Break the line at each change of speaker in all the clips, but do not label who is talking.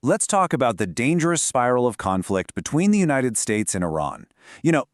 Let's talk about the dangerous spiral of conflict between the United States and Iran.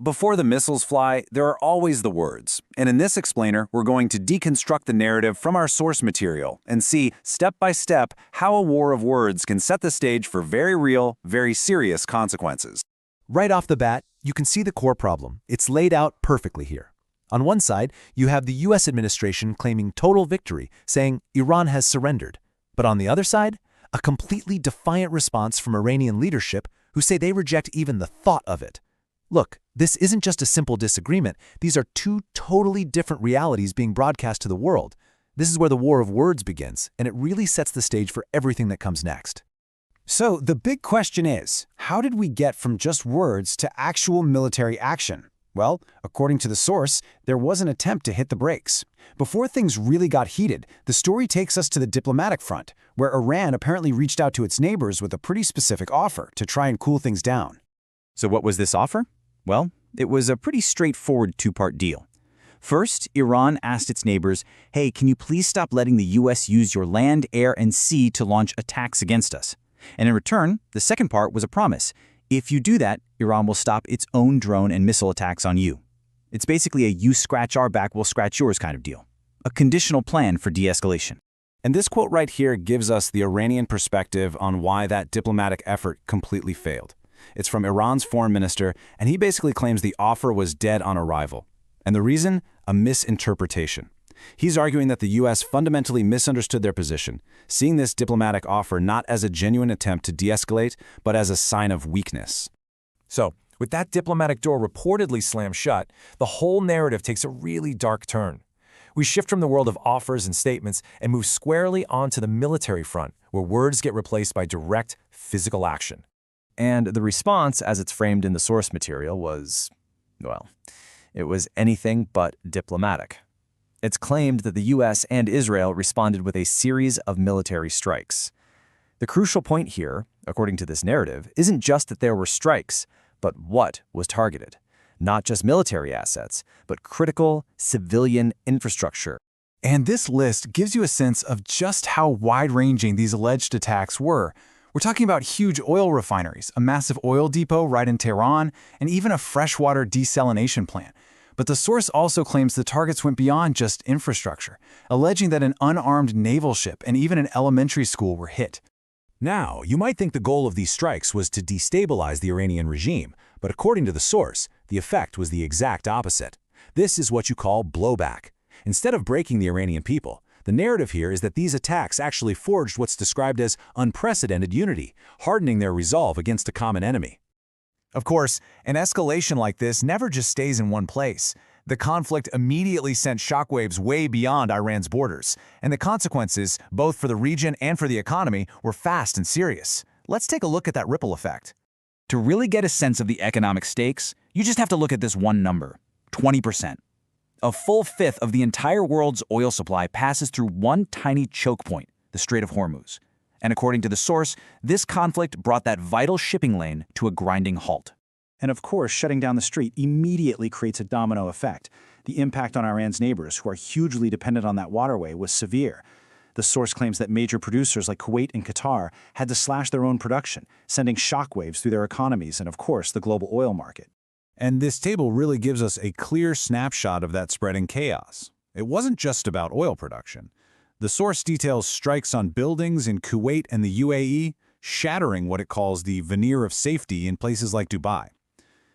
Before the missiles fly, there are always the words. And in this explainer, we're going to deconstruct the narrative from our source material and see, step by step, how a war of words can set the stage for very real, very serious consequences.
Right off the bat, you can see the core problem. It's laid out perfectly here. On one side, you have the U.S. administration claiming total victory, saying Iran has surrendered. But on the other side, a completely defiant response from Iranian leadership who say they reject even the thought of it. Look, this isn't just a simple disagreement. These are two totally different realities being broadcast to the world. This is where the war of words begins, and it really sets the stage for everything that comes next.
So the big question is, how did we get from just words to actual military action? Well, according to the source, there was an attempt to hit the brakes. Before things really got heated, the story takes us to the diplomatic front, where Iran apparently reached out to its neighbors with a pretty specific offer to try and cool things down.
So what was this offer? Well, it was a pretty straightforward two-part deal. First, Iran asked its neighbors, hey, can you please stop letting the U.S. use your land, air, and sea to launch attacks against us? And in return, the second part was a promise. If you do that, Iran will stop its own drone and missile attacks on you. It's basically a you scratch our back, we'll scratch yours kind of deal. A conditional plan for de-escalation.
And this quote right here gives us the Iranian perspective on why that diplomatic effort completely failed. It's from Iran's foreign minister, and he basically claims the offer was dead on arrival. And the reason? A misinterpretation. He's arguing that the U.S. fundamentally misunderstood their position, seeing this diplomatic offer not as a genuine attempt to de-escalate, but as a sign of weakness.
So, with that diplomatic door reportedly slammed shut, the whole narrative takes a really dark turn. We shift from the world of offers and statements and move squarely onto the military front, where words get replaced by direct physical action.
And the response, as it's framed in the source material, was, well, it was anything but diplomatic. It's claimed that the U.S. and Israel responded with a series of military strikes. The crucial point here, according to this narrative, isn't just that there were strikes, but what was targeted. Not just military assets, but critical civilian infrastructure.
And this list gives you a sense of just how wide-ranging these alleged attacks were. We're talking about huge oil refineries, a massive oil depot right in Tehran, and even a freshwater desalination plant. But the source also claims the targets went beyond just infrastructure, alleging that an unarmed naval ship and even an elementary school were hit.
Now, you might think the goal of these strikes was to destabilize the Iranian regime, but according to the source, the effect was the exact opposite. This is what you call blowback. Instead of breaking the Iranian people, the narrative here is that these attacks actually forged what's described as unprecedented unity, hardening their resolve against a common enemy.
Of course, an escalation like this never just stays in one place. The conflict immediately sent shockwaves way beyond Iran's borders, and the consequences, both for the region and for the economy, were fast and serious. Let's take a look at that ripple effect.
To really get a sense of the economic stakes, you just have to look at this one number, 20%. A full fifth of the entire world's oil supply passes through one tiny choke point, the Strait of Hormuz. And according to the source, this conflict brought that vital shipping lane to a grinding halt.
And of course, shutting down the strait immediately creates a domino effect. The impact on Iran's neighbors, who are hugely dependent on that waterway, was severe. The source claims that major producers like Kuwait and Qatar had to slash their own production, sending shockwaves through their economies and, of course, the global oil market.
And this table really gives us a clear snapshot of that spreading chaos. It wasn't just about oil production. The source details strikes on buildings in Kuwait and the UAE, shattering what it calls the veneer of safety in places like Dubai.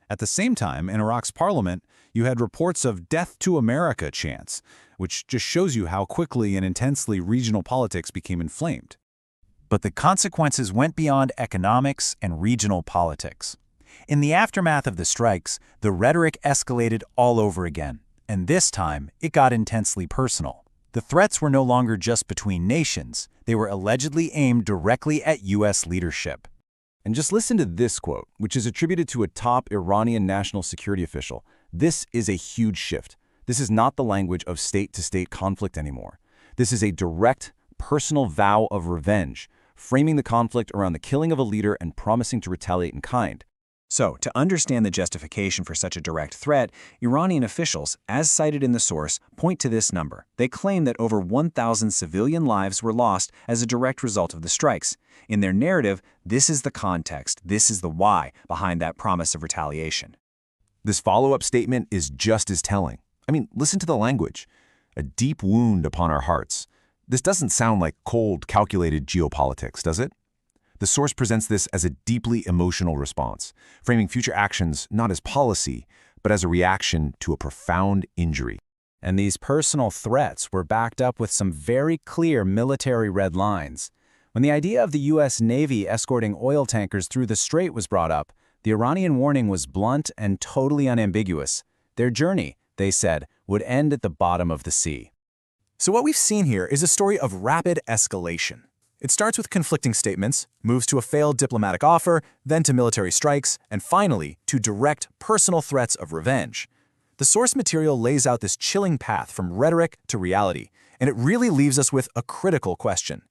At the same time, in Iraq's parliament, you had reports of death to America chants, which just shows you how quickly and intensely regional politics became inflamed.
But the consequences went beyond economics and regional politics. In the aftermath of the strikes, the rhetoric escalated all over again, and this time it got intensely personal. The threats were no longer just between nations, they were allegedly aimed directly at U.S. leadership.
And just listen to this quote, which is attributed to a top Iranian national security official. This is a huge shift. This is not the language of state-to-state conflict anymore. This is a direct, personal vow of revenge, framing the conflict around the killing of a leader and promising to retaliate in kind.
So, to understand the justification for such a direct threat, Iranian officials, as cited in the source, point to this number. They claim that over 1,000 civilian lives were lost as a direct result of the strikes. In their narrative, this is the context, this is the why behind that promise of retaliation.
This follow-up statement is just as telling. I mean, listen to the language. A deep wound upon our hearts. This doesn't sound like cold, calculated geopolitics, does it? The source presents this as a deeply emotional response, framing future actions not as policy, but as a reaction to a profound injury.
And these personal threats were backed up with some very clear military red lines. When the idea of the U.S. Navy escorting oil tankers through the strait was brought up, the Iranian warning was blunt and totally unambiguous. Their journey, they said, would end at the bottom of the sea.
So what we've seen here is a story of rapid escalation. It starts with conflicting statements, moves to a failed diplomatic offer, then to military strikes, and finally to direct personal threats of revenge. The source material lays out this chilling path from rhetoric to reality, and it really leaves us with a critical question.